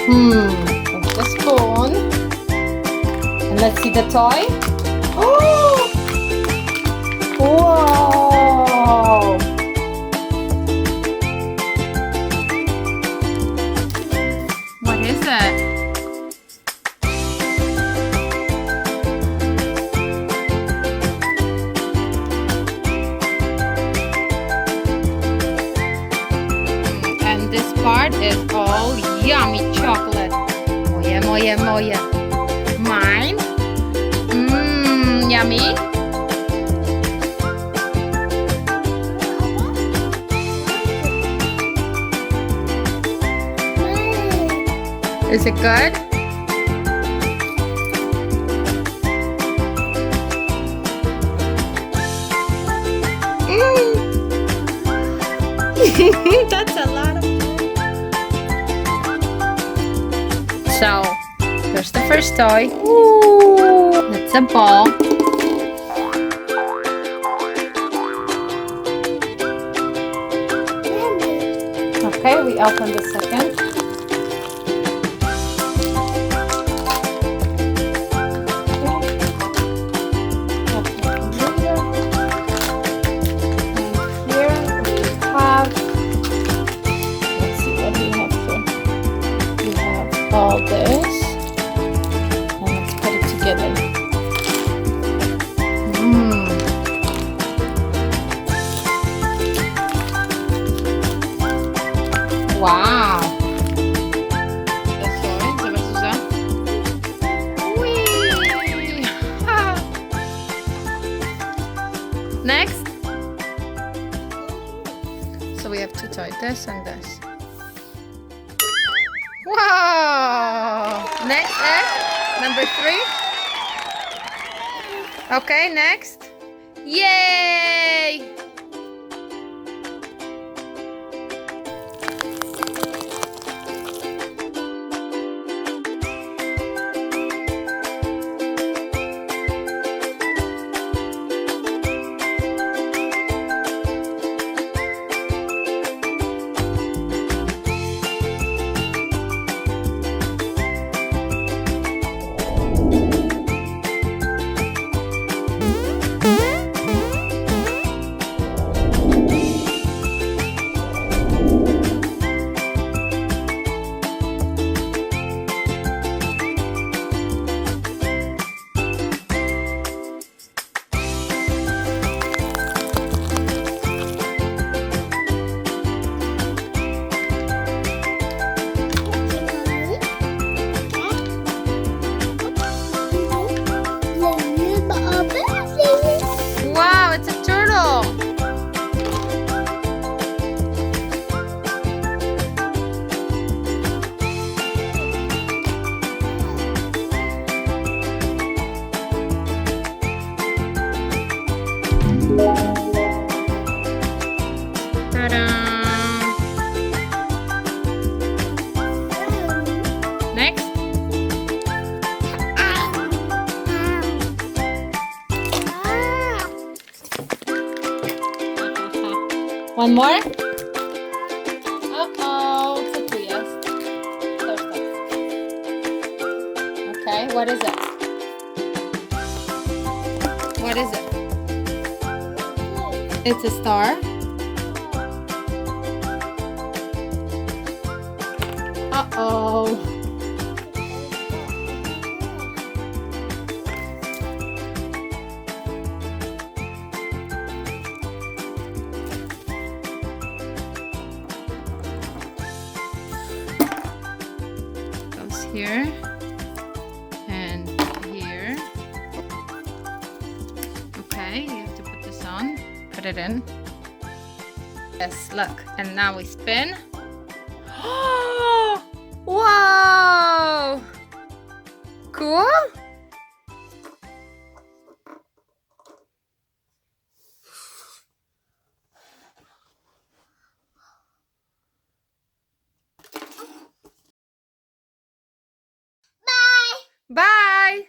There's the spoon. And let's see the toy. Oh! Whoa! What is it? And this part is all yummy chocolate. Moje, moje, moje. Mine. Yummy. Is it good? That's a lot of. So, there's the first toy. Ooh, that's a ball. Okay, we open the second. All this, and let's put it together. Wow! Zobacz, Zuza. Whee! Next. So we have two toys, this and this. Wow! Next is number 3. Okay, next. Yay! Wow, it's a turtle. Ta-da! Next. One more? Uh-oh, it's a twist. Okay, what is it? What is it? It's a star. Uh-oh. Goes here and here. Okay, you have to put this on. Put it in. Yes, look. And now we spin. Wow! Cool? Bye!